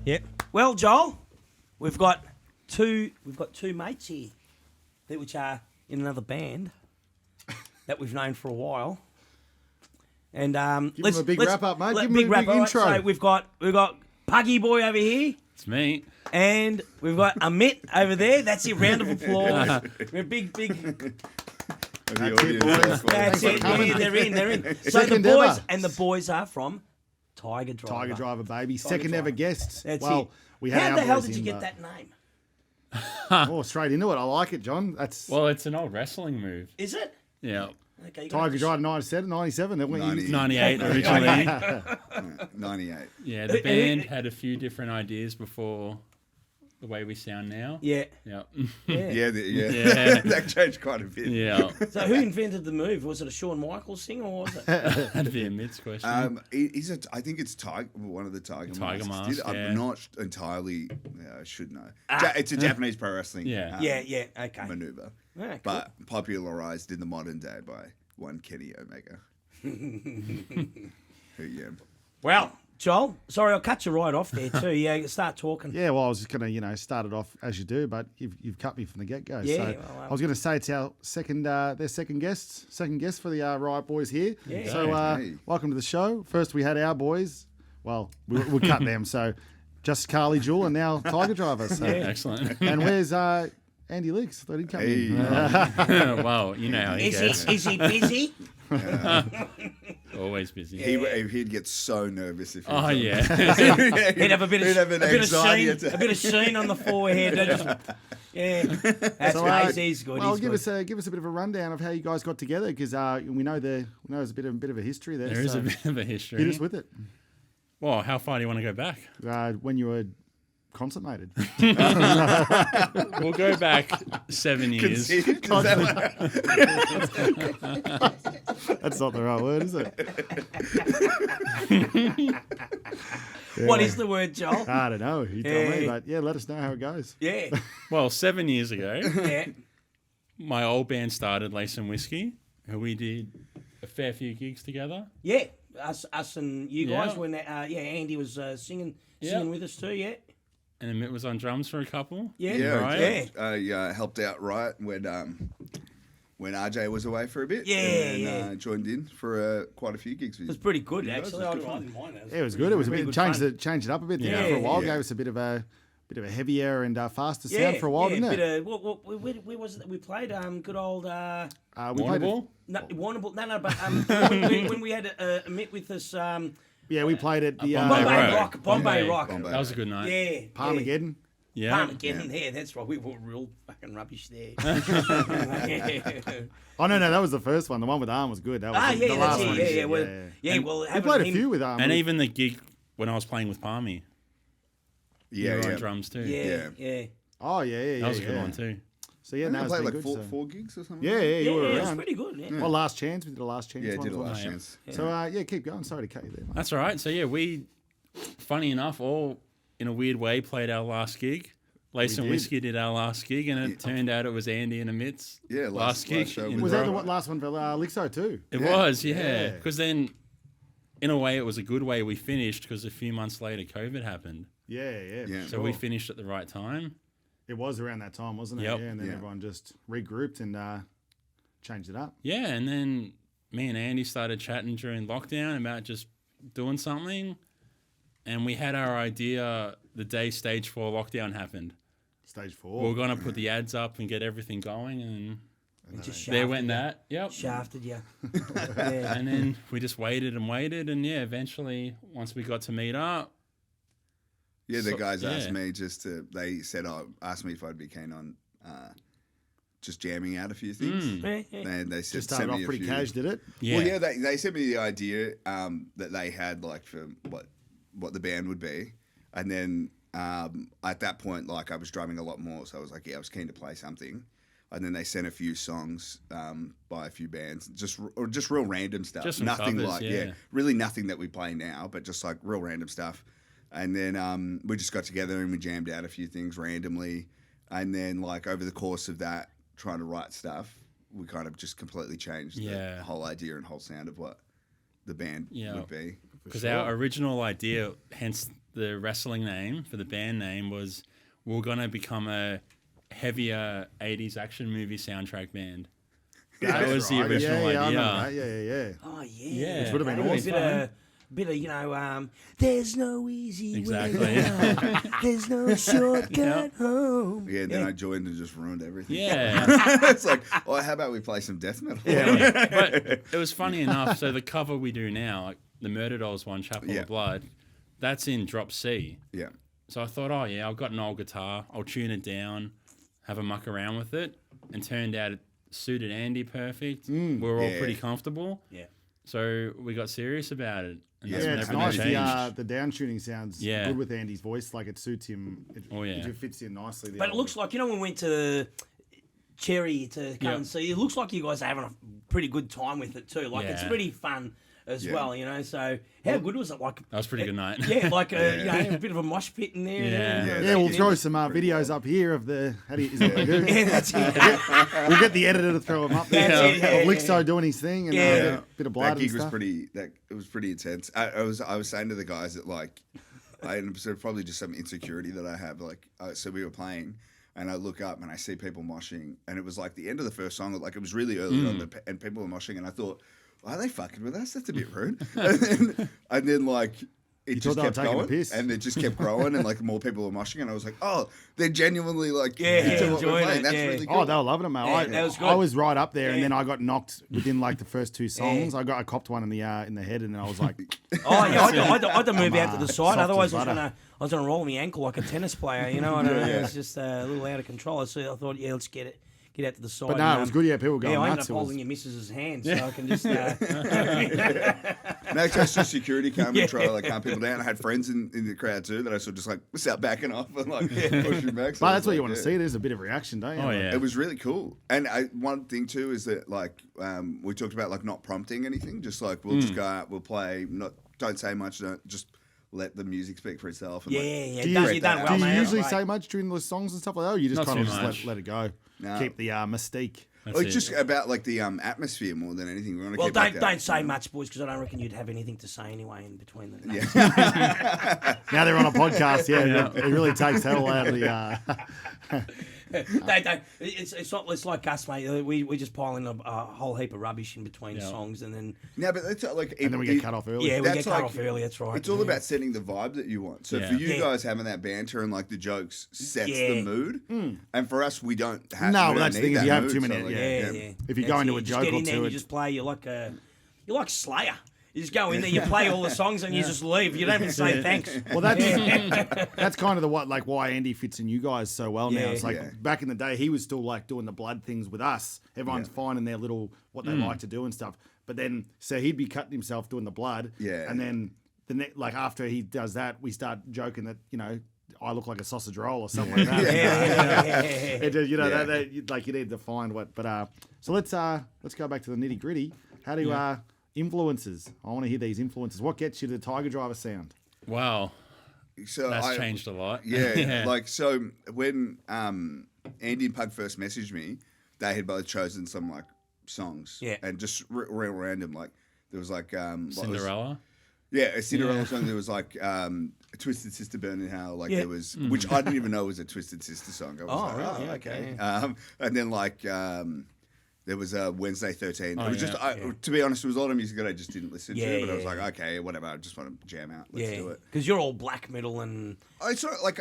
Yep. Well, Joel, we've got two mates here, which are in another band that we've known for a while. And Give him a big wrap up, mate. Give him a big wrap-up. intro. So we've got Puggy Boy over here. It's me. And we've got Amit over there. That's it. Round of applause. We're big. That's it, boys. That's it. Yeah, they're in. So the boys are from Tiger Driver. Tiger Driver, baby. Second ever guests. That's well, it. we had How our the hell boys did you in, get but- that name? Oh, straight into it. I like it, John. That's Well, it's an old wrestling move. Is it? Yeah. Okay. Tiger Driver 97. 98 originally. 98. Yeah, the band had a few different ideas before the way we sound now. Yeah. Yeah. Yeah. Yeah. That changed quite a bit. Yeah. So who invented the move? Was it a Shawn Michaels thing or was it? That'd be a Mit's question. I think it's one of the Tiger Tiger Masks. Mask, yeah. I'm not entirely. I should know. It's a Japanese pro wrestling. Yeah. Yeah. Okay. Maneuver, Yeah, cool. but popularized in the modern day by one Kenny Omega. Who? Yeah. Well, Joel, sorry, I'll cut you right off there too. Yeah, start talking. Yeah, well, I was just going to, start it off as you do, but you've cut me from the get-go. Yeah, so well, I was going to say it's our second guest for the Riot boys here. Yeah. So Hey. welcome to the show. First we had our boys. Well, we cut them. So just Carly Jewel and now Tiger Driver. So. Excellent. And where's Andy Leaks? Thought he'd come in. Well, you know how he goes. Is he busy? Always busy. He'd get so nervous if. Oh, yeah. He'd have a bit of sheen on the forehead. That's So, right. He's good. Well, he's give good. us a bit of a rundown of how you guys got together because we know there's a bit of a history there. There is so a bit of a history. hit us with it. Well, how far do you want to go back? When you were consummated. We'll go back 7 years. That's not the right word, is it? What is the word, Joel? I don't know. You tell me, Yeah. but let us know how it goes. Yeah. Well, 7 years ago, Yeah. my old band started Lace and Whiskey, and we did a fair few gigs together. Yeah. Us and you guys Yeah. when Andy was singing Yeah. with us too. Yeah. And Mitt was on drums for a couple. Yeah. I helped out Riot when RJ was away for a bit. Yeah, and yeah. joined in for quite a few gigs. It was pretty good Yeah, actually. it was I good fun. didn't mind that. Yeah, it was good. It was a Really bit good changed it up a bit there Yeah. for a while. Yeah. Gave us a bit of a heavier and faster Yeah, sound for a while, didn't it? bit of, where was it that we played? Good old We played Warrnambool? Warrnambool. No, but when we had a Mitt with us, we played at the Bombay Bombay Road. Rock. Bombay Rock. Bombay. That was a good night. Yeah. Parmageddon. Yeah. Parmageddon. Yeah, that's right. We were real fucking rubbish there. Oh no, that was the first one. The one with Arm was good. That was the that's last it. one. Yeah. Well, we having played a him- few with Arm. And even the gig when I was playing with Palmy. Yeah, You were yeah. on drums too. Yeah. Oh yeah. That was a good one too. So yeah, I now think I it's played been like good. four gigs or something. Yeah, you were Yeah, it was around. pretty good. Yeah. Well, Last Chance. We did a Last Chance. Yeah, one did a as well. last yeah. chance. So keep going. Sorry to cut you there. Mate. That's all right. So yeah, we, funny enough, all in a weird way played our last gig. Lace and did. Whiskey did our last gig, and it turned out it was Andy and Amit's Yeah, last gig. show in Was Bro- that the last one for Lixo too? It Yeah. was, yeah. Yeah. Because then, in a way, it was a good way we finished because a few months later, COVID happened. Yeah. Yeah. So we finished at the right time. It was around that time, wasn't it? Yep. Yeah, and then Yeah. everyone just regrouped and changed it up. Yeah, and then me and Andy started chatting during lockdown about just doing something. And we had our idea the day Stage 4 lockdown happened. Stage We 4. were going to put the ads up and get everything going, and We just there shafted went you. that. Yep. Shafted you. Yeah. And then we just waited, and yeah, eventually, once we got to meet up, Yeah, the So- guys asked yeah. me asked me if I'd be keen on just jamming out a few things. Yeah, yeah. And they said, Just started send off me a pretty few. cash, did it? yeah. Well, yeah, they sent me the idea that they had like for what the band would be, and then at that point, like I was drumming a lot more, so I was like, I was keen to play something, and then they sent a few songs by a few bands, just real random stuff, Just some nothing covers, like yeah. really nothing that we play now, but just like real random stuff, and then we just got together and we jammed out a few things randomly, and then like over the course of that, trying to write stuff, we kind of just completely changed Yeah. the whole idea and whole sound of what the band Yeah. would be. Because our original idea, hence the wrestling name for the band name was we're gonna become a heavier 80s action movie soundtrack band. That was the original I idea. remember that. Yeah. Oh, yeah. Yeah. Which would have been A awesome. bit of, there's no easy Exactly. way home. There's no shortcut home. Yeah, and then I joined and just ruined everything. Yeah. It's like, oh, how about we play some death metal? But it was funny enough. So the cover we do now, like the Murder Dolls one, Chapel Yeah. of Blood, that's in drop C. Yeah. So I thought, oh yeah, I've got an old guitar. I'll tune it down, have a muck around with it, and turned out it suited Andy perfect. We were all Yeah. pretty comfortable. Yeah. So we got serious about it. And Yeah, that's when It's everything nice. changed. The down tuning sounds Yeah. good with Andy's voice. Like it suits him. Oh, yeah. It fits in nicely. But it looks like, when we went to Cherry to come Yeah. and see, it looks like you guys are having a pretty good time with it too. Like, it's Yeah. pretty fun as Yeah. well, So, how good was it? Like, That was a pretty good night. yeah, like a bit of a mosh pit in there. Yeah. Yeah, we'll throw some videos up here of the. Is that what we do? Yeah, that's it. We'll get the editor to throw them up there. That's it, yeah, Of Lixo doing his thing and Yeah. a bit of blood That gig and was stuff. pretty. It was pretty intense. I was saying to the guys that like, so probably just some insecurity that I have. Like, so we were playing, and I look up and I see people moshing, and it was like the end of the first song. Like it was really early on, and people were moshing, and I thought, why are they fucking with us? That's a bit rude. and then like. It You just thought they were kept taking a going, piss. and it just kept growing, and like more people were moshing, and I was like, "Oh, they're genuinely like Yeah, into what we're enjoying playing. it, That's yeah. really cool." Oh, they were loving it, mate. Yeah, that was good. I was right up there, and Yeah. then I got knocked within like the first two songs. Yeah. I copped one in the head, and then I was like, Oh, yeah, I had to move out to the soft side. as Otherwise, butter. I was gonna roll my ankle like a tennis player. I don't know. It was just a little out of control. So I thought, let's get out to the side. but no, and, it was good. Yeah, people were going I ended nuts. up It was- holding your missus's hand, so I can just. Next, I saw security come Yeah. and try to like calm people down. I had friends in the crowd too that I saw just like start backing off and like pushing back. So But I that's was what you like, want to see. There's a bit of reaction, don't you? Oh yeah. It was really cool. And one thing too is that like we talked about like not prompting anything. Just like we'll just go out, we'll play. Don't say much. Don't just let the music speak for itself. And, Yeah, like, yeah. Do you, You've done do well, do you mate. usually Right. say much during the songs and stuff like that, or you just Not kind of too just much. let it go? No. Keep the mystique. That's It's it. just about like the atmosphere more than anything. We want to Well, keep like that. don't say much, boys, because I don't reckon you'd have anything to say anyway in between them. Yeah. Now they're on a podcast. Yeah, it really takes hell out of the. It's not. It's like us, mate. We just pile in a whole heap of rubbish in between songs, and then No, but that's like And then we get cut off early. we That's get cut like- off early. That's right. It's all about setting the vibe that you want. So Yeah. for you Yeah. guys, having that banter and like the jokes sets Yeah. the mood. And for us, we don't have. No, we but don't that's the need thing is that you have mood, too so, many- like, Yeah. If you That's go into it. a You just joke get or in there two, and you just play. You're like Slayer. You just go in there, you play all the songs, and you just leave. You don't even say thanks. well, that's kind of why Andy fits in you guys so well now. Yeah. It's like Yeah. back in the day, he was still like doing the blood things with us. Everyone's finding their little what they like to do and stuff. But then, so he'd be cutting himself doing the blood. Yeah. And then like after he does that, we start joking that I look like a sausage roll or something like that. Yeah. It just, Yeah. like you need to find what. But so let's go back to the nitty gritty. How do influences? I want to hear these influences. What gets you to the Tiger Driver sound? Wow. So That's changed a lot. Yeah, like so when Andy and Pug first messaged me, they had both chosen some like songs. Yeah. And just real random, like there was like what was- Cinderella. a Cinderella song. There was like Twisted Sister Burning Hell. Like there was, which I didn't even know was a Twisted Sister song. I was really? Yeah, okay. And then like there was a Wednesday 13. Oh, it was yeah. just, to be honest, it was a lot of music that I just didn't listen Yeah, to. But I was yeah, like, okay, whatever. I just want to jam out. Let's do it. Because you're all black metal and It's not like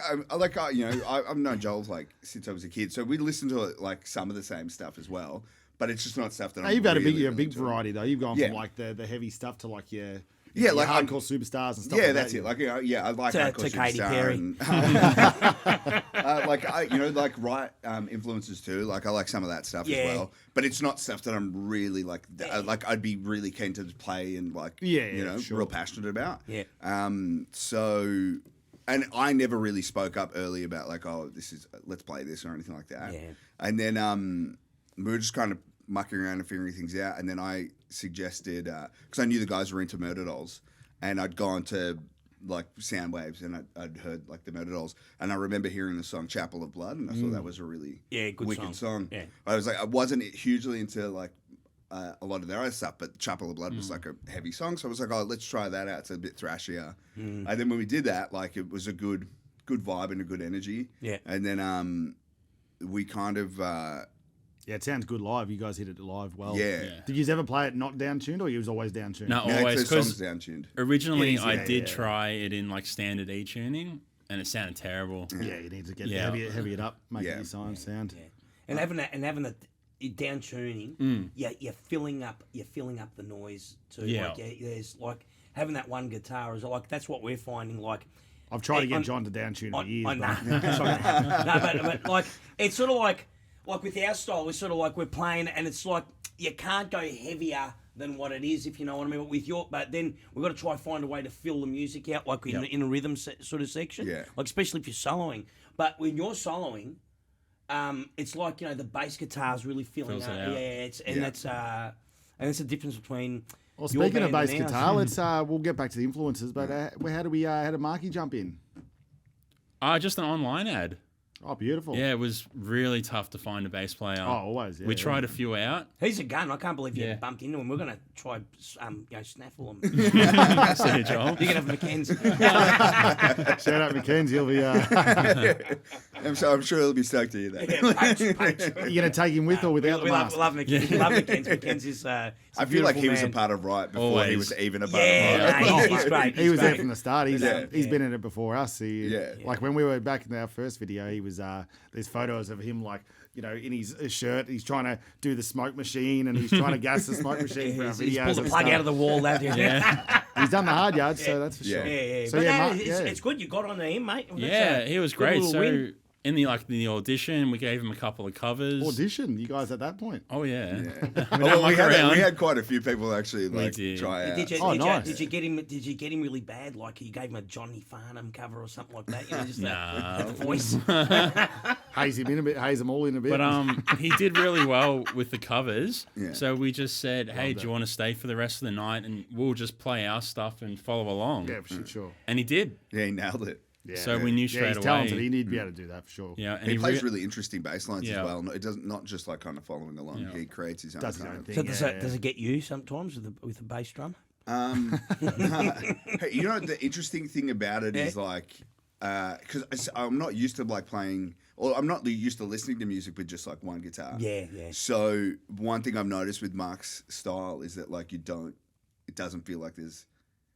I've known Joel like since I was a kid, so we listen to like some of the same stuff as well. But it's just not stuff that Now, I'm you've had a really big into. variety though. You've gone Yeah. from like the heavy stuff to like your like hardcore superstars and stuff. Yeah, like that's that. it. Like I like To hardcore Katy Superstar Perry. and, like Riot influences too. Like I like some of that stuff Yeah. as well. But it's not stuff that I'm really like. Like I'd be really keen to play and like sure. real passionate about. Yeah. So. And I never really spoke up early about like, oh, let's play this or anything like that. Yeah. And then we were just kind of mucking around and figuring things out. And then I suggested, because I knew the guys were into Murder Dolls, and I'd gone to like sound waves and I'd heard like the Murder Dolls. And I remember hearing the song Chapel of Blood, and I thought that was a really good wicked song. Yeah. I was like, I wasn't hugely into like a lot of their other stuff, but Chapel of Blood was like a heavy song, so I was like, oh, let's try that out. It's a bit thrashier. And then when we did that, like it was a good vibe and a good energy. Yeah. And then we kind of Yeah, it sounds good live. You guys hit it live well. Yeah. Did you ever play it not down tuned, or you was always down tuned? No, yeah, always. the song's Because down tuned. originally Yeah, I yeah, did yeah. try it in like standard E tuning, and it sounded terrible. Yeah, you need to get Yeah. heavy it up, make Yeah. your sound. Yeah. And having the down tuning, you're filling up the noise too. Yeah. Like, there's like having that one guitar is like that's what we're finding. Like I've tried to get on- John to down tune for years. I know. but- Sorry. No, but like it's sort of like with our style, it's sort of like we're playing, and it's like you can't go heavier than what it is, if you know what I mean. But then we've got to try find a way to fill the music out, like in a rhythm sort of section. Yeah. Like especially if you're soloing. But when you're soloing, it's like the bass guitar's really filling Fills up. it out. Yeah, that's the difference between. Well, your speaking of band bass and ours. guitar, let's we'll get back to the influences. But how did Marky jump in? Just an online ad. Oh, beautiful. Yeah, it was really tough to find a bass player. Oh, always. Yeah, we tried a few out. He's a gun. I can't believe you Yeah. bumped into him. We're gonna try, snaffle him. See you, Joel. You're gonna have Mackenzie. Shout out Mackenzie. He'll be. I'm sure he'll be stoked to hear that. Punch. You're gonna take him with or without the We mask? love Mackenzie. Love Mackenzie. Mackenzie's. I feel like he was a part of Riot before he Always. was even a part Yeah, of Riot. he's great. He was there great. from the start. He's Yeah. been in it before us. Yeah. Like when we were back in our first video, he was there's photos of him like in his shirt. He's trying to do the smoke machine and he's trying to gas the smoke machine for our He's videos. pulled the and plug stuff. out of the wall. That yeah. He's done the hard yards, so that's for sure. Yeah. So But yeah, no, Mark, it's good. You got on him, mate. That's Yeah, a he was good great. little So win. in the audition, we gave him a couple of covers. audition. You guys at that point? Oh yeah. Well, we around. had quite a few people actually did. try out. Did you get him really bad? Like you gave him a Johnny Farnham cover or something like that? Just Nah. the voice. Haze him in a bit. Haze them all in a bit. But he did really well with the covers. Yeah. So we just said, hey, do you want to stay for the rest of the night? And we'll just play our stuff and follow along. yeah, for sure. And he did. Yeah, he nailed it. Yeah. So we knew Yeah, straight he's away. talented. He'd be able to do that for sure. Yeah, and He plays re- really interesting bass lines Yeah. as well. It doesn't not just like kind of following along. Yeah. He creates his own Does his kind own of thing. So Yeah, does it get you sometimes with the bass drum? Hey, you know the interesting thing about it is like because I'm not used to like playing, or I'm not used to listening to music with just like one guitar. Yeah. So one thing I've noticed with Mark's style is that like it doesn't feel like there's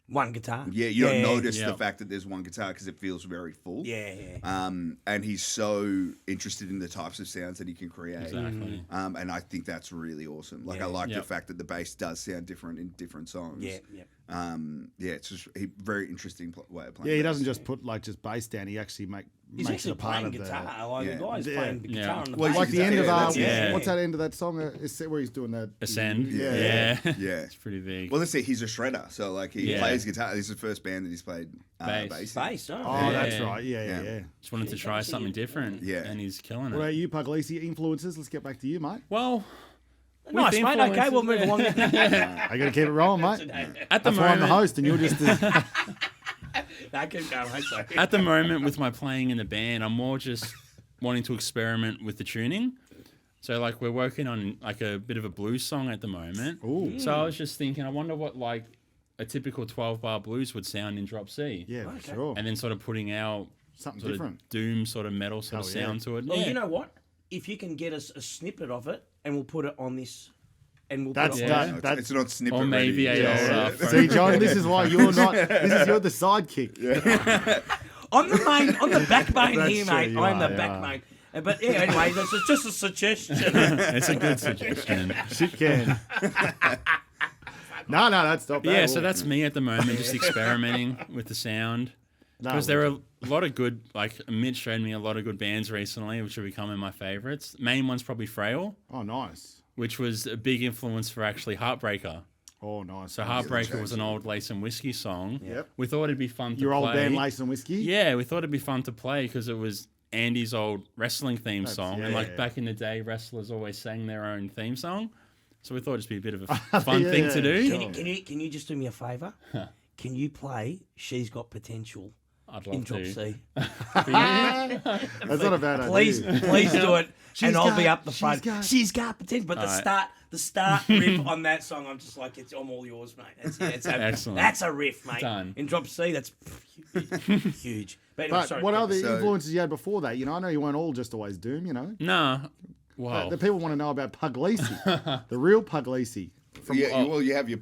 One guitar. you don't notice Yeah. the fact that there's one guitar because it feels very full. Yeah. And he's so interested in the types of sounds that he can create. Exactly. And I think that's really awesome. Like I like the Yep. fact that the bass does sound different in different songs. Yeah. It's just a very interesting way of playing. Yeah, he bass. doesn't just put just bass down. He actually He's makes it actually a part playing of guitar. Like Yeah. the guy's Yeah. playing the Yeah. guitar on the Well, bass. like the end of Yeah. what's that end of that song? Is where he's doing that Ascend. Yeah. Yeah. It's pretty big. Well, let's see. He's a shredder, so like he Yeah. plays guitar. This is the first band that he's played Bass. bass. Bass. Oh, Oh, that's Yeah. right. Yeah. Yeah. Just wanted to try something different. Yeah. And he's killing What about it. you, Puglisi? Influences. Let's get back to you, mate. Well, nice, with mate. Okay, we'll move influences, along. I got to keep it rolling, mate. At the That's why I'm the moment, host, and you're just. I keep going. I'm sorry. at the moment with my playing in the band, I'm more just wanting to experiment with the tuning. So like we're working on like a bit of a blues song at the moment. Ooh. So I was just thinking, I wonder what like a typical 12-bar blues would sound in drop C. Yeah, for sure. And then sort of putting our Something sort different. of doom sort of metal sort of Hell yeah. sound to it. Well, Yeah. you know what? If you can get us a snippet of it, and we'll put it on this, and we'll That's put it Yeah. on. No, that. it's not snippet Or maybe ready. a See, John, this is why you're not. You're the sidekick. I'm the backbone That's here, true, mate. you I'm are, the you backbone. But yeah, anyway, that's just a suggestion. It's a good suggestion. Shit can. No, that's not bad. Yeah, so that's me at the moment, just experimenting with the sound. Because there are a lot of good, like Mitch showed me a lot of good bands recently, which are becoming my favorites. Main one's probably Frail, Oh, nice. which was a big influence for actually Heartbreaker. Oh, nice. So Heartbreaker was an old Lace and Whiskey song. Yep. We thought it'd be fun to Your play. old band, Lace and Whiskey. Yeah, we thought it'd be fun to play because it was Andy's old wrestling theme song. yeah, And like yeah. back in the day, wrestlers always sang their own theme song. So we thought it'd just be a bit of a fun Yeah, thing to do. sure. Can you just do me a favour? Can you play She's Got Potential I'd love in Drop to. C? That's not a bad idea. Please do it, She's and I'll be got- up the front. she's got- She's got potential, but the Alright. start, the start riff on that song, I'm just like, I'm all yours, mate. Excellent. That's a riff, mate. Done. In drop C, that's huge. But, anyway, But sorry, what other So- influences you had before that? You know, I know you weren't all just always Doom, you know. No. Wow. The people want to know about Puglisi, the real Puglisi. You have your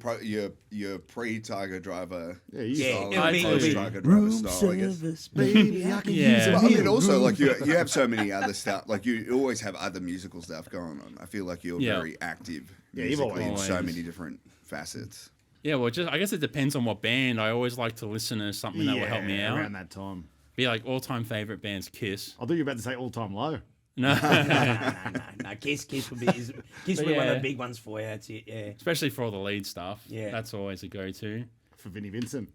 pre-Tiger Driver. Yeah, you Yeah, style. it'll be Post-Tiger Driver style, I guess. Baby, I can Yeah. use it. Well, I mean, also, like, you have so many other stuff. Like, you always have other musical stuff going on. I feel like you're Yeah. very active Yeah, you've musically in so always- many different facets. Yeah, well, I guess it depends on what band. I always like to listen to something that will help me out. around that time. Be like all-time favorite bands, Kiss. I thought you were about to say all-time low. No, no. Kiss would be one of yeah. the big ones for you. That's it. Yeah, especially for all the lead stuff. Yeah. That's always a go-to. For Vinnie Vincent.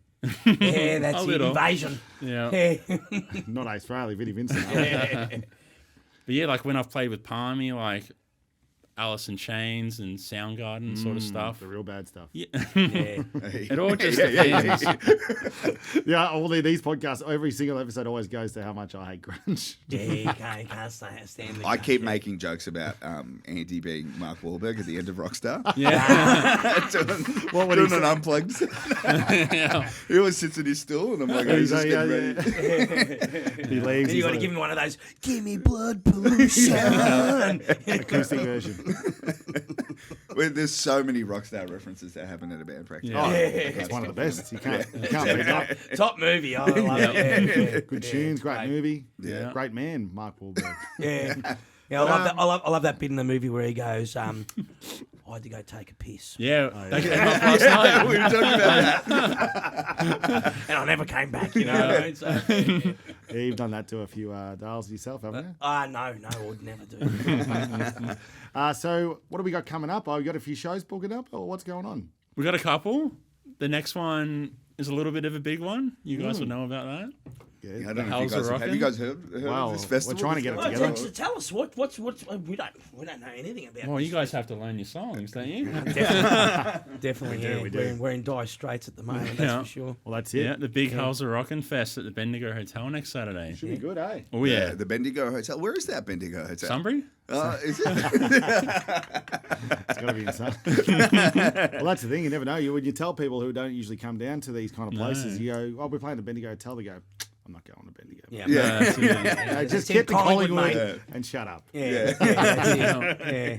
yeah, that's A it. little. Invasion. Yeah. Yeah. Not Ace Frehley, Vinnie Vincent. But yeah, like when I've played with Palmy, like Alice in Chains and Soundgarden sort of stuff. The real bad stuff. Yeah. Yeah. It all just depends. Yeah, all these podcasts, every single episode always goes to how much I hate grunge. Yeah, you can't stand the I keep yeah. making jokes about Andy being Mark Wahlberg at the end of Rockstar. Yeah. What would he doing say? an unplugged. Yeah. He always sits in his stool, and I'm like, he's just getting ready. He leaves. You got to he's give me one of those. Give me blood pollution. acoustic version. Well, there's so many Rockstar references that happen at a band practice. Yeah. Oh, Yeah. it's one of the best. You can't beat that. Top movie. I love it. Yeah. Good tunes, great movie. Yeah. Great man, Mark Wahlberg. Yeah. Yeah, I love that. I love that bit in the movie where he goes, I had to go take a piss. Yeah. That came up last night. We were talking about that. And I never came back, you know. what I mean? So, yeah. Yeah, you've done that to a few dials yourself, haven't you? No, I would never do. So what have we got coming up? Oh, we got a few shows booking up, or what's going on? We got a couple. The next one is a little bit of a big one. You guys will know about that. Yeah. I don't know if you guys have you guys heard Wow, of this we're festival? trying to get it Well, together. tell us what's we don't know anything about. Well, this. you guys have to learn your songs, don't you? Definitely, yeah. we do. We're in dire straits at the moment, that's Yeah. for sure. Well, that's it. Yeah, the big HELLZAROCKIN Fest at the Bendigo Hotel next Saturday. Should be good, eh? Oh, Yeah, yeah. the Bendigo Hotel. Where is that Bendigo Hotel? Sunbury? Is it? It's got to be insane. Well, that's the thing. You never know. When you tell people who don't usually come down to these kind of places, you go, "Oh, we're playing the Bendigo Hotel." They go, "I'm not going to Bendigo." Yeah. Yeah. That's it. No, just in get to Collingwood, Collingwood mate. and shut up. Yeah. Yeah.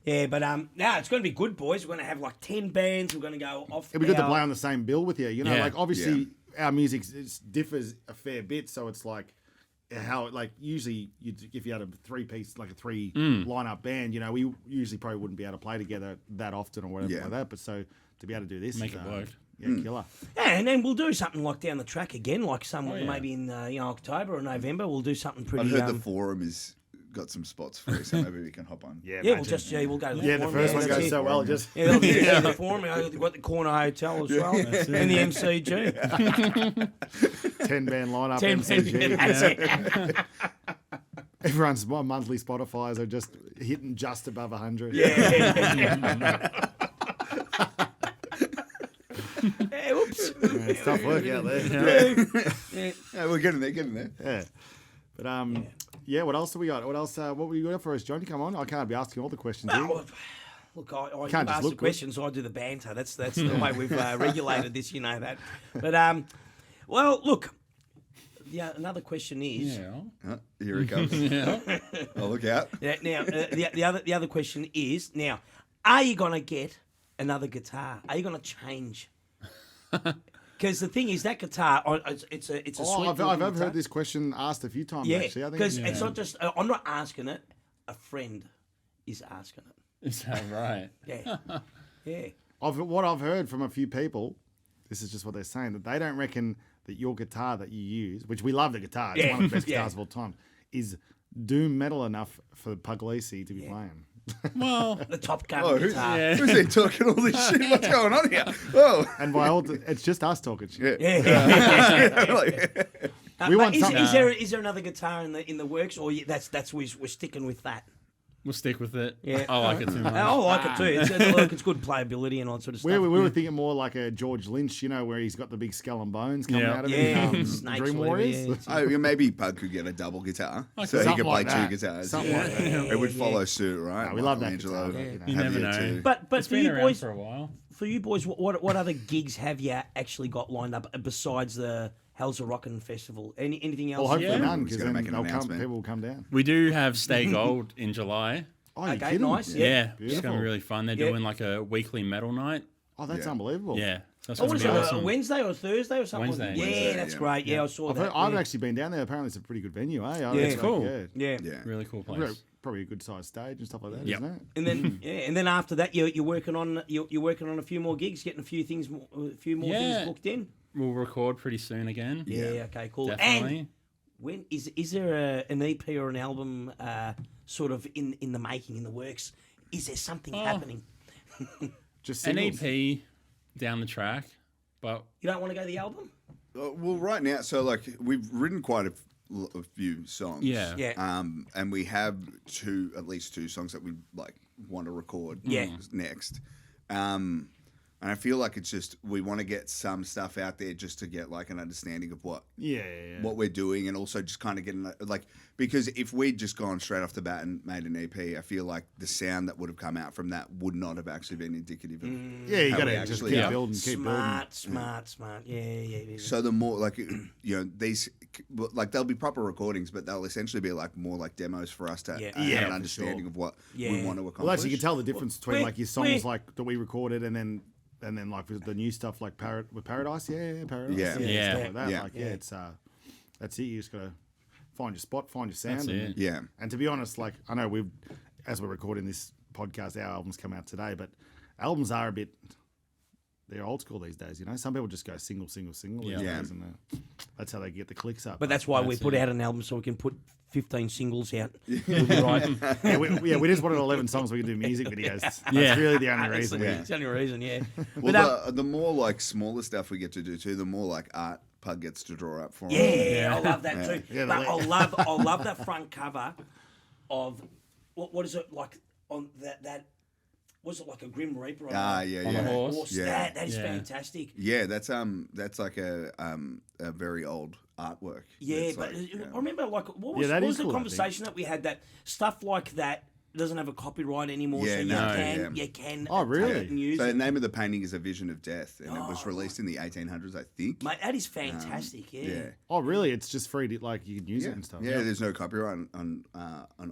Yeah, but no, it's going to be good, boys. We're going to have like 10 bands. We're going to go off. It'd be good to our- play on the same bill with you. You know, Yeah. like obviously our music differs a fair bit, so it's like how like usually if you had a three-piece like a three lineup band, you know, we usually probably wouldn't be able to play together that often or whatever Yeah. like that. But so to be able to do this, Make it work. Yeah, killer. Yeah, and then we'll do something like down the track again, like yeah. maybe in October or November. We'll do something pretty. I've heard the forum has got some spots free, so maybe we can hop on. Yeah, yeah, imagine. we'll go to the Yeah, the forum. first one that's goes it. so well. Just Yeah, that'll be the forum. We've got the Corner Hotel as well, and the MCG. 10-band lineup. 10 MCG. That's it. Everyone's monthly Spotify's are just hitting just above 100. Yeah. Hey, whoops. Yeah, it's tough work out there. Yeah, we're getting there. Yeah. But yeah, what else do we got? What else? What were you got for us, Johnny? Come on, I can't be asking all the questions. here. Well, look, I Can't you just ask the look good. questions, I do the banter. That's the way we've regulated this, you know that. But well, look. Yeah, another question is. Yeah. Here it comes. Oh, look out. Yeah, now, the other question is now, are you gonna get another guitar? Are you gonna change? Because the thing is, that guitar, it's a sweet. I've guitar. heard this question asked a few times. Yeah, actually. I think because it's not just. I'm not asking it. A friend is asking it. Is that right? Yeah, yeah. what I've heard from a few people. This is just what they're saying, that they don't reckon that your guitar that you use, which we love the guitar, it's Yeah. one of the best Yeah. guitars of all time, is doom metal enough for Puglisi to be playing. Well, The Top Gun Oh, who's, guitar. who's he talking all this shit? What's going on here? Oh. And by all, it's just us talking shit. Yeah. We want But something. is there another guitar in the works, or that's we're sticking with that? We'll stick with it. Yeah. I like it too much. I like it too. It's good playability and all that sort of stuff. We were thinking more like a George Lynch, where he's got the big skull and bones coming Yeah. out of Yeah. it. Snakes Dream or whatever, Warriors. yeah. Oh, yeah, maybe Pug could get a double guitar, so he something could play like that. two guitars. Something like that. It would follow suit, right? No, we love that Michelangelo guitar, You have never it know. too. But It's for been you around boys, for a while. what other gigs have you actually got lined up besides the HELLZAROCKIN festival? Anything else? Well, hopefully Yeah. none, He's because gonna then make an announcement. people will come down. We do have Stay Gold in July. Oh, you Okay, kidding? nice. Yeah, Yeah. it's going Beautiful. to be really fun. They're Yeah. doing like a weekly metal night. Oh, that's Yeah. unbelievable. Yeah, that's Oh, going what to is be it? awesome. Wednesday or Thursday or something? Wednesday. Yeah, Wednesday, that's yeah. great. Yeah, I saw I've, that. I've yeah. actually been down there. Apparently, it's a pretty good venue, eh? Yeah. It's cool. Yeah. Yeah. Really cool Probably, place. probably a good sized stage and stuff like that, Yep. not it? And then and then after that, you're working on a few more gigs, getting a few more Yeah. things booked in. We'll record pretty soon again. Yeah. Okay. Cool. Definitely. And when is there an EP or an album sort of in the making, in the works? Is there something happening? Just An singles. EP down the track, but You don't want to go the album? Well, right now, so like we've written quite a few songs. Yeah. Yeah. And we have at least two songs that we like want to record. Yeah. Next. And I feel like it's just we want to get some stuff out there just to get like an understanding of what we're doing, and also just kind of getting like, because if we'd just gone straight off the bat and made an EP, I feel like the sound that would have come out from that would not have actually been indicative of Yeah, you how got we to just actually keep are. building, keep building. Smart. Yeah. So the more like, these like they'll be proper recordings, but they'll essentially be like more like demos for us to Yeah. have Yeah, an for understanding sure. of what Yeah. we want to accomplish. Well, actually, you can tell the difference between we- like your songs we- like that we recorded and then like with the new stuff like with Paradise, Paradise, Yeah. Yeah. stuff like that. Yeah. Like, it's that's it. You just gotta find your spot, find your sound. That's and, it. Yeah. And to be honest, like I know as we're recording this podcast, our albums come out today, but albums are they're old school these days. Some people just go single these Yeah. days, and that's how they get the clicks up. But that's why we That's put it. out an album so we can put 15 singles out. We'll be right. we just wanted 11 songs we could do music videos. That's Yeah. really the only That's reason. the, we it's the only reason, yeah. Well, But, the more like smaller stuff we get to do too, the more like art Pug gets to draw up for him. yeah, I love that too. Yeah, but the I love that front cover of what is it like on that was it like a Grim Reaper on, Ah, a- yeah, on yeah. a Horse? horse? Yeah. That is Yeah. fantastic. Yeah, that's like a very old artwork. Yeah, It's but like, I remember like what was, Yeah, that what is was the cool, I think. conversation that we had that stuff like that doesn't have a copyright anymore, Yeah, so no, you can Oh, really? take it and use So the it. name of the painting is A Vision of Death, and it was released in the 1800s, I think. Mate, that is fantastic. Yeah. Oh, really? It's just free to like you can use Yeah. it and stuff. Yeah, there's no copyright on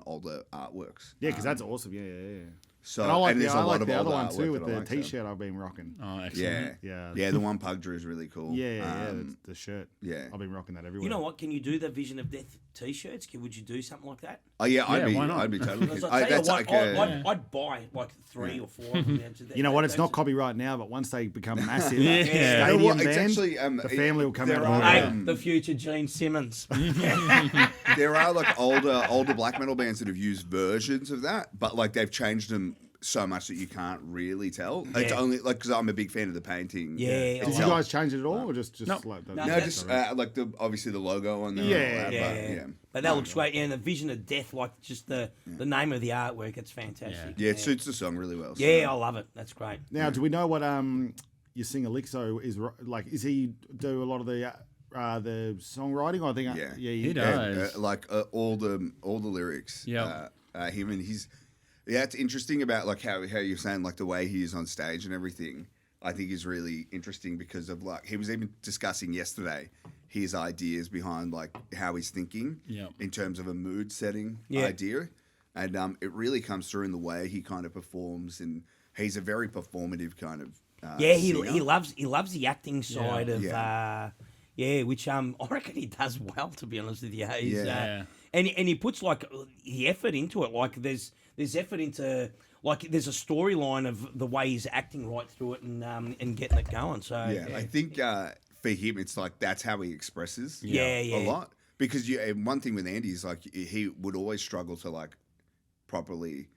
older artworks. Yeah, because that's awesome. Yeah. So And I like there's a I lot like of the other older one artwork too with that I the like, so- T-shirt I've been rocking. oh, Yeah, excellent. Yeah. The one Pug drew is really cool. Yeah. The shirt. yeah. I've been rocking that everywhere. You know what? Can you do the Vision of Death T-shirts? Would you do something like that? Oh yeah, Yeah, why not? I'd be totally. Because I, I tell you that's what, like a, I'd buy like 3 or 4 of them. You know what? It's not copyright now, but once they become massive, Yeah. stadium You know what? It's band, actually, the family will come there out. are, and Hey, the future Gene Simmons. there are like older black metal bands that have used versions of that, but like they've changed them so much that you can't really tell. It's Yeah. only like because I'm a big fan of the painting. Yeah, I Did like you it. guys change it at all, or just Nope. like the, No, No, that's- just like obviously the logo on there. Yeah, and all that, Yeah, but, yeah. But that looks great. Yeah, and the Vision of Death, like just the name of the artwork, it's fantastic. Yeah, it suits the song really well. So. Yeah, I love it. That's great. Now, do we know what your singer Lixo is like? Is he do a lot of the songwriting? I think Yeah. He does. Like all the lyrics. Yeah. Him and his. Yeah, it's interesting about like how you're saying like the way he is on stage and everything. I think is really interesting because of like he was even discussing yesterday his ideas behind like how he's thinking Yeah. in terms of a mood setting Yeah. idea, and it really comes through in the way he kind of performs, and he's a very performative kind of. Yeah, singer. he loves the acting side of which I reckon he does well, to be honest with you. He's, Yeah. and he puts like the effort into it. Like there's effort into like there's a storyline of the way he's acting right through it and getting it going. So Yeah, I think for him, it's like that's how he expresses. Yeah. a lot. Because and one thing with Andy is like he would always struggle to like properly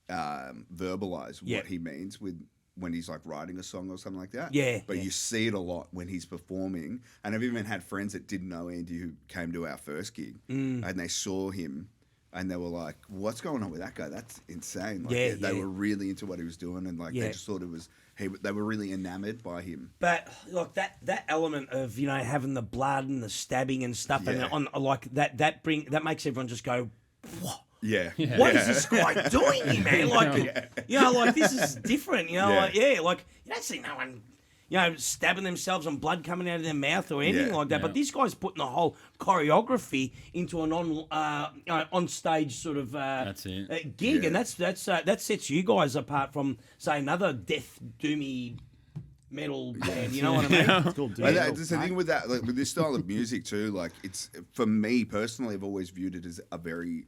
verbalize Yeah. what he means when he's like writing a song or something like that. Yeah, but yeah. you see it a lot when he's performing. And I've even had friends that didn't know Andy who came to our first gig, and they saw him and they were like, "What's going on with that guy? That's insane!" Like, Yeah, they yeah. were really into what he was doing, and like Yeah. they just thought it was. They were really enamored by him. But like that element of having the blood and the stabbing and stuff, Yeah. and on like that makes everyone just go, "What? Yeah. What is this guy doing here, man? Like, like this is different. Like you don't see no one, stabbing themselves and blood coming out of their mouth or anything like that. Yeah. But this guy's putting the whole choreography into an on stage sort of That's it. gig, Yeah. and that sets you guys apart from say another death doomy metal band. You know what I mean? It's called And Diesel, that's the thing mate. with that, like, with this style of music too. Like, it's for me personally, I've always viewed it as a very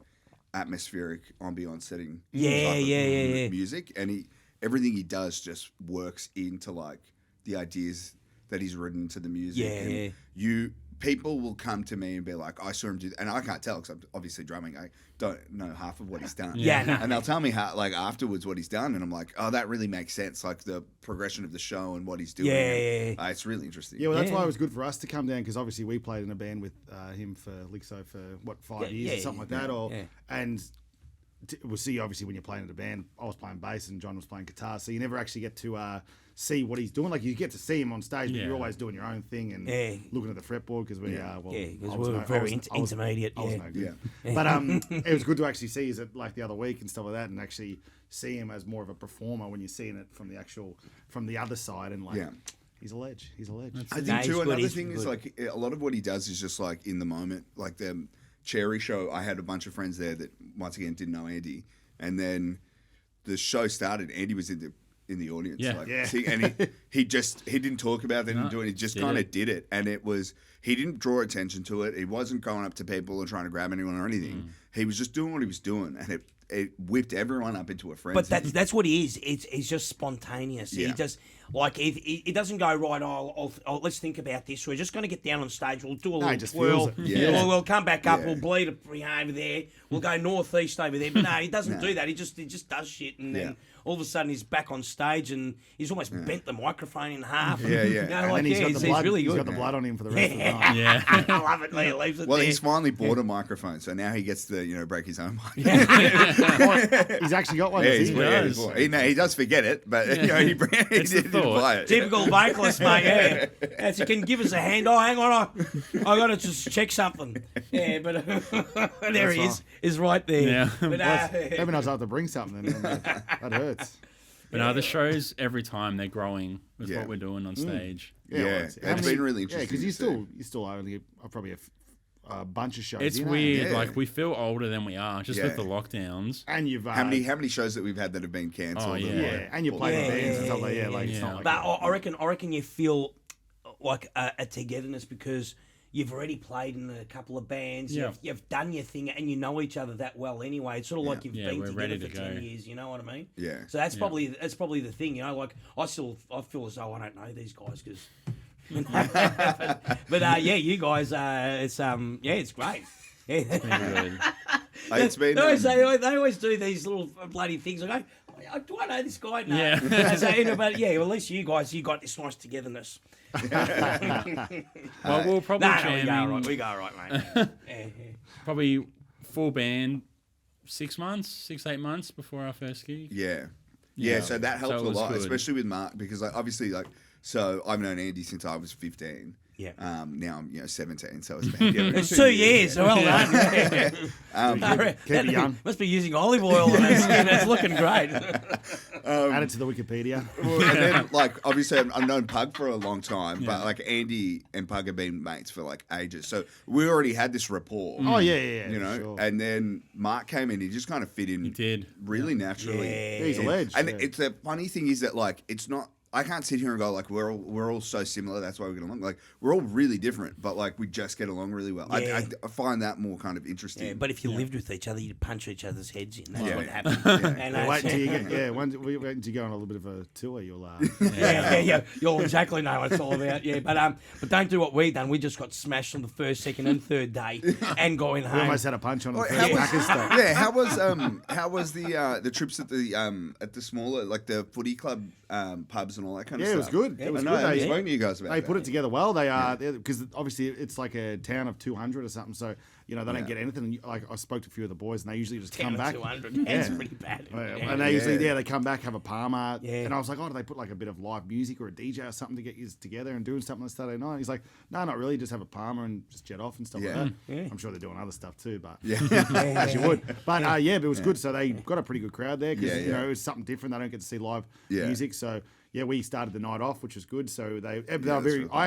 atmospheric ambiance setting. Yeah, type of yeah. music, and everything he does just works into like the ideas that he's written to the music. Yeah, and people will come to me and be like, I saw him do, and I can't tell because I'm obviously drumming. I don't know half of what he's done. Yeah, no. And they'll tell me how, like, afterwards what he's done, and I'm like, oh, that really makes sense. Like the progression of the show and what he's doing. Yeah. And, it's really interesting. Yeah, well, that's Yeah. why it was good for us to come down because obviously we played in a band with him for Lixo for 5 years or something like that, and we'll see. Obviously, when you're playing in a band, I was playing bass and John was playing guitar, so you never actually get to see what he's doing. Like you get to see him on stage, but Yeah. you're always doing your own thing and Yeah. looking at the fretboard because we because I was we were no- very I was- intermediate. I was Yeah. no good. Yeah. But it was good to actually see is it like the other week and stuff like that, and actually see him as more of a performer when you're seeing it from the other side, and like Yeah. he's a ledge. He's a ledge. I Nah, think he's too. good, Another he's thing is good. like a lot of what he does is just like in the moment. Like the Cherry show, I had a bunch of friends there that once again didn't know Andy, and then the show started. Andy was in the audience. Yeah. Like, Yeah. and he didn't talk about it, didn't do it. He just did kind it. of did it, and he didn't draw attention to it. He wasn't going up to people and trying to grab anyone or anything. He was just doing what he was doing, and it whipped everyone up into a frenzy. But that's what he is. It's just spontaneous. He Yeah. just like it doesn't go right. Let's think about this. We're just going to get down on stage. We'll do a he little just twirl. feels it. Yeah. We'll come back up. Yeah. We'll bleed over there. We'll go northeast over there. But no, he doesn't do that. He just does shit, and then all of a sudden he's back on stage and he's almost bent the microphone in half. Yeah, yeah. You know, And like, then he's got the he's blood. really He's good. got the blood on him for the rest of the night. Yeah. I love it. He leaves it well, there. he's finally bought a microphone, so now he gets to break his own mic. He's actually got one. Yeah, does he? he does forget it, but he did thought. buy it. Typical vocalist, mate. Yeah, as he can give us a hand. Oh, hang on, I got to just check something. Yeah, but there he is. Is right there. Yeah. But, Maybe not have to bring something. And that hurts. But no, the shows every time they're growing with Yeah. what we're doing on stage. Yeah, it's been really interesting. Yeah, because to you still only probably a bunch of shows. It's you know? weird. Yeah. Like we feel older than we are just with Yeah. the lockdowns. And you've how many shows that we've had that have been cancelled? Oh, yeah. and, yeah, and you play Yeah, the bands and yeah, stuff like yeah, like it's yeah. not like But I reckon you feel like a togetherness because you've already played in a couple of bands. Yeah. You've done your thing, and you know each other that well anyway. It's sort of like you've Yeah, been we're together ready for to 10 go. years. You know what I mean? Yeah. So that's probably the thing. Like I feel as though I don't know these guys because. but you guys, it's great. Yeah. Good. It's been. They always do these little bloody things. I go, do I know this guy? No. Yeah. But well, at least you guys, you got this nice togetherness. Well, we'll probably jam in we go all right, mate. Yeah. probably full band 6 months, 8 months before our first gig. Yeah. Yeah. So that helps So it a was lot, good. especially with Mark, because obviously so I've known Andy since I was 15. Yeah. Now I'm 17, so it's been It's 2 years. Well done. keep it young. Must be using olive oil on his skin. It's looking great. Add it to the Wikipedia. Well, and then, like, obviously, I've known Pug for a long time, but like Andy and Pug have been mates for like ages, so we already had this rapport. Oh yeah. You know, sure. and then Mark came in. He just kind of fit in. He did. Really naturally. Yeah, he's a ledge. And yeah. it's the funny thing is that like it's not. I can't sit here and go like we're all so similar. That's why we get along. Like we're all really different, but like we just get along really well. Yeah. I find that more kind of interesting. Yeah, but if you lived with each other, you'd punch each other's heads in. That's Yeah. what happened. And Wait that's- until you get wait until you go on a little bit of a tour. You'll yeah. You'll exactly know what it's all about. Yeah, but don't do what we done. We just got smashed on the first, second, and third day, and going we home. almost had a punch on the Well, first Packers stuff. yeah, how was the trips at the smaller like the footy club pubs and and all that kind of Yeah, stuff. it was good. It was I know, good. I They- was spoken to you guys about They that. put it together well. They are because obviously it's like a town of 200 or something. So they don't get anything. Like I spoke to a few of the boys, and they usually just come back. 200. That's pretty bad. And they usually they come back, have a Palmer, Yeah. and I was like, oh, do they put like a bit of live music or a DJ or something to get you together and doing something on Saturday night? He's like, no, not really, just have a Palmer and just jet off and stuff Yeah. like that. Yeah. I'm sure they're doing other stuff too, but Yeah. as you would. But but it was good. So they got a pretty good crowd there because Yeah, yeah. it was something different. They don't get to see live Yeah. music, so. Yeah, we started the night off, which was good. So they were that's very. really I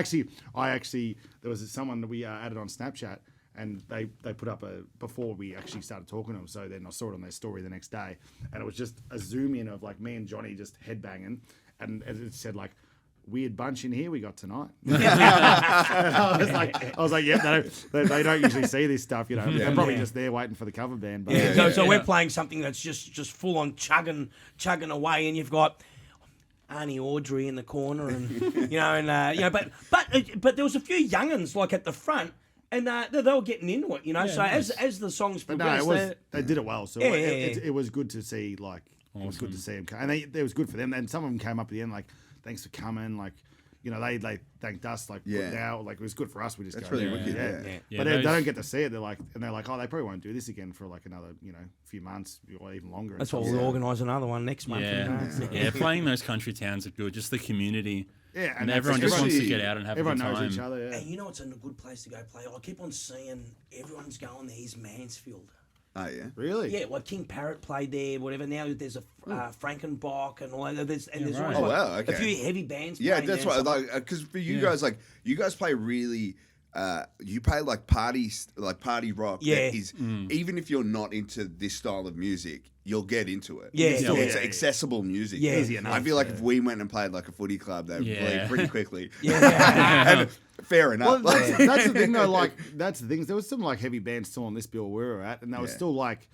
actually, there was someone that we added on Snapchat, and they put up before we actually started talking to them. So then I saw it on their story the next day, and it was just a zoom in of like me and Johnny just headbanging, and it said like, weird bunch in here we got tonight. And I was like, yeah, they don't usually see this stuff, They're probably just there waiting for the cover band. But Yeah, so we're playing something that's just full on chugging away, and you've got Arnie Audrey in the corner, and but there was a few young'uns like at the front, and they were getting into it, So nice. as the songs But progressed, they did it well. So Yeah, it was good to see. Like it was good to see them, and it was good for them. And some of them came up at the end like, "Thanks for coming." Like, they thanked us. Like, now, like it was good for us. We just That's go, really wicked. Yeah. Yeah, But those- they don't get to see it. They're like, oh, they probably won't do this again for like another, few months or even longer. that's why we'll organise another one next month. Yeah, playing those country towns are good. Just the community. Yeah, And that's everyone just wants to especially- get out and have a everyone good knows time. each other. Yeah. And it's a good place to go play. I keep on seeing everyone's going there. Is Mansfield. Oh, yeah. Really? Yeah, like King Parrot played there, whatever. Now there's a Frankenbach and all that. There's right. always Oh, like wow, a okay. few heavy bands. Yeah, playing that's there why. and stuff. Like, because for you guys, like, you guys play really. You play like party rock. Yeah. That is, even if you're not into this style of music, you'll get into it. Yeah, Still, yeah, it's yeah. accessible music. Yeah. Easy I enough, feel like if we went and played like a footy club, they'd Yeah. leave pretty quickly. Yeah. And fair enough. Well, that's the thing though. Like, that's the thing. There was some like heavy bands still on this bill we were at, and they were Yeah. still like,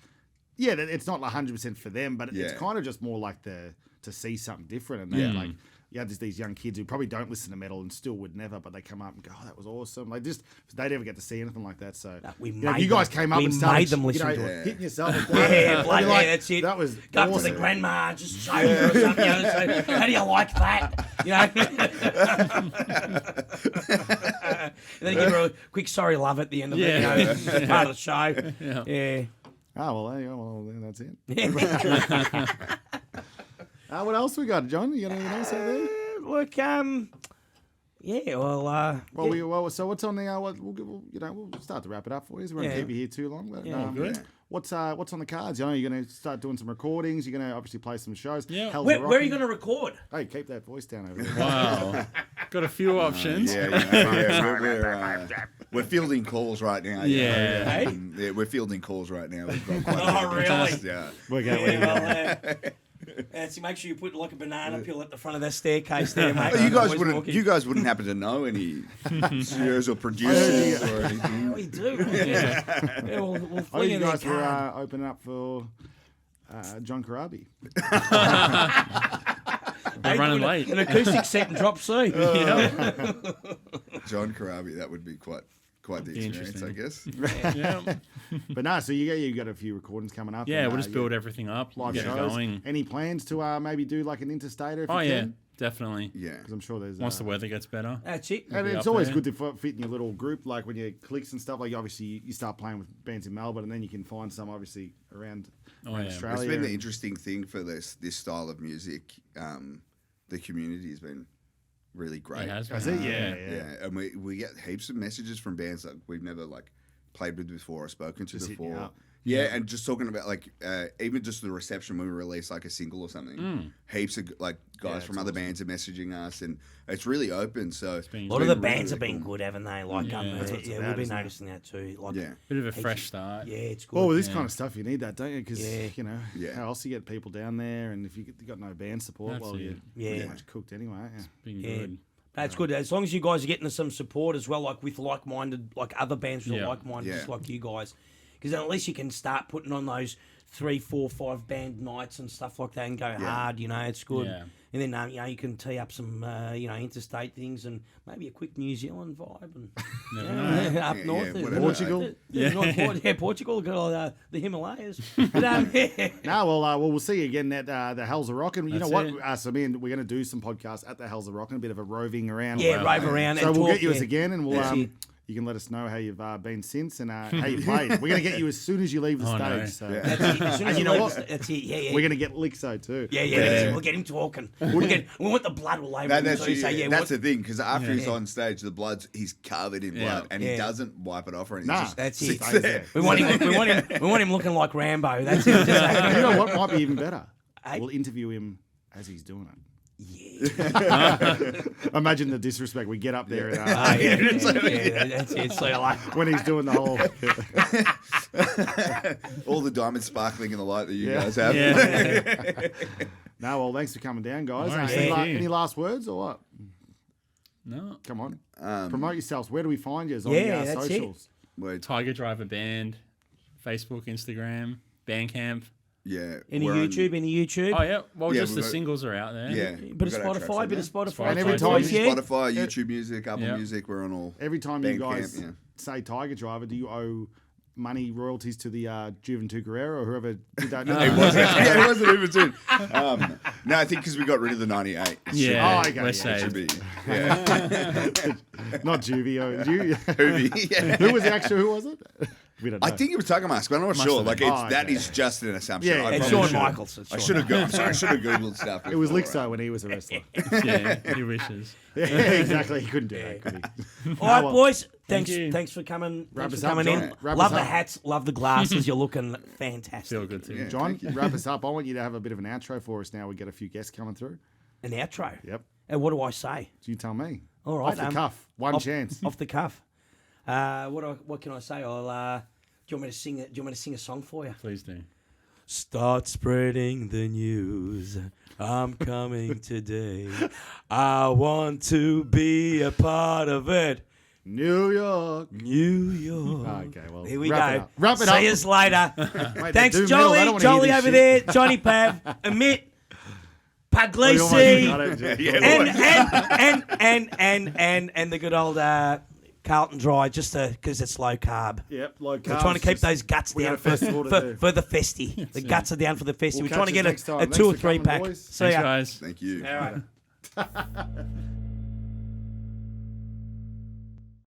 it's not 100% for them, but it's Yeah. kind of just more like to see something different. And they like, just these young kids who probably don't listen to metal and still would never, but they come up and go, "Oh, that was awesome!" Like they never get to see anything like that. So we if made you guys them- came up we and started, made them listen to it. hitting yourself. With Yeah, I'd bloody be like, that's it. That was Go up to awesome. the grandma, just show her or something. Say, how do you like that? And then give her a quick sorry love at the end of it. It's part of the show. Yeah. Oh well, there you go. Well, then that's it. What else we got, John? You got anything else out there? Look, yeah, well, So what's on the? We'll start to wrap it up for you. We won't Yeah. keep you here too long. But, good. What's on the cards? You're going to start doing some recordings. You're going to obviously play some shows. Yeah. Hell's where are you Rockin'. going to record? Hey, keep that voice down over there. Wow. Got a few options. We're fielding calls right now. Yeah. Hey? Yeah, we're fielding calls right now. We've got quite Oh, really? Yeah. We're going. Yeah, well, so make sure you put like a banana peel at the front of that staircase there, mate. But Always walking. you guys wouldn't happen to know any studios or producers or Yeah, anything. we do. Yeah, we'll Oh, fling you in their guys were card. opening up for John Karabi. They're running late. An acoustic set and drop C. John Karabi, that would be quite the experience, I guess. Yeah. But no, so you got a few recordings coming up. Yeah, and, we'll just build everything up, live get it shows. going. Any plans to maybe do like an interstater? If Oh, you yeah, can? definitely. Yeah. Because I'm sure there's. Once the weather gets better. That's it. And be it's up always there. good to fit in your little group, like when you clicks and stuff. Like obviously you start playing with bands in Melbourne, and then you can find some obviously around Oh, yeah. Australia. It's been the and- interesting thing for this style of music. The community has been really great. It has Has been. it? Yeah. Yeah, and we get heaps of messages from bands that we've never like played with before or spoken to Just hitting you before. up. Yeah, and just talking about like even just the reception when we release like a single or something. Heaps of like guys it's from other bands are messaging us, and it's really open. So been A lot of the really, bands have really been cool. good, haven't they? Like, That's what it's yeah, about, we've been isn't it? noticing that too. Like, Yeah, Bit of a fresh start. yeah, it's good. Well, with this Yeah. kind of stuff, you need that, don't you? Because Yeah. you know, how else you get people down there, and if you got no band support, That's well, it. you're Yeah. pretty much cooked anyway. Yeah. Been Yeah. good. That's good. As long as you guys are getting some support as well, like with like-minded, like other bands with Yeah. like-minded, Yeah. just like you guys. Because then at least you can start putting on those 3, 4, 5 band nights and stuff like that and go hard. You know, it's good. Yeah. And then you know, you can tee up some interstate things and maybe a quick New Zealand vibe and up north. whatever. Portugal. Portugal, got the Himalayas. But, No, well, we'll see you again at the Hellzarockin. You know what? That's So me and we're going to do some podcasts at the Hellzarockin, a bit of a roving around. rove around. So and we'll talk, get you us again, and we'll That's it. you can let us know how you've been since and how you played. We're going to get you as soon as you leave the stage. no. So. That's it. As soon as And you know leave what? That's it. Yeah. We're going to get Lixo too. Yeah. That's it. We'll get him talking. We want the blood all over him. That's, So you say, that's the thing, because after he's on stage, he's covered in blood, Yeah. and he doesn't wipe it off or anything. Nah, He just that's it. sits Stays there. we want him looking like Rambo. That's it. You know what might be even better? Hey? We'll interview him as he's doing it. Yeah. Imagine the disrespect. We get up there and, That's it. So like, when he's doing the whole. All the diamonds sparkling in the light that you Yeah. guys have. Yeah. No, well, thanks for coming down, guys. All right, Any, thank you. any last words or what? No. Come on. Promote yourselves. Where do we find you? On Yeah, the that's it. socials. Where- Tiger Driver Band, Facebook, Instagram, Bandcamp. yeah. any we're on- Oh yeah, well Yeah, just the we've got- singles are out there. Yeah. bit of we've got our tracks Spotify, on bit of there. Spotify. And every Spotify, time yeah. Spotify, YouTube Music, Apple Yeah. Music, we're on all. Every time you Bandcamp, guys yeah. say Tiger Driver, do you owe money royalties to the Juventud Guerrero or whoever did that? It wasn't even soon. No, I think because we got rid of the 98. Yeah, Oh, okay, we're yeah, It saved. should be. Yeah. Not Juvie. Hoovy, yeah. Who was the actual? Who was it? We don't know. I think it was Tiger Mask, but I'm not sure. have Like been. that okay. is just an assumption. Yeah, I it's probably Shawn should- Michaels. It's I Shawn should have. I'm sorry. I should have googled stuff. It was before, Lixo when he was a wrestler. Yeah, he wishes. Yeah, exactly. He couldn't do that, could he? All right, well, boys. thank Thanks. you. Thanks for coming. Wrap Thanks us for up, coming John. in. Wrap Love us the up. hats. Love the glasses. You're looking fantastic. Feel good too. Yeah. John, wrap us up. I want you to have a bit of an outro for us now. We get a few guests coming through. An outro. Yep. And what do I say? So you tell me. All right. Off the cuff. One off- chance. Off the cuff. What can I say? Do you want me to sing it? Do you want me to sing a song for you? Please do. Start spreading the news. I'm coming today. I want to be a part of it. New York. New York. Okay, well, Here we wrap it go. up. Wrap it up. See us later. Mate, Thanks, they do metal. I don't Jolly. wanna hear Jolly this over shit. there. Johnny Pav. Amit. Oh, you almost Puglisi. got it. And the good old Carlton Dry, just because it's low carb. Yep, low We're carbs. trying to keep those guts we got down a festival to do. for the festy. The guts are down for the festy. We'll We're trying to catch get us next time. a Thanks 2 or for 3 coming, pack. boys. See Thanks, ya. guys. Thank you. All right.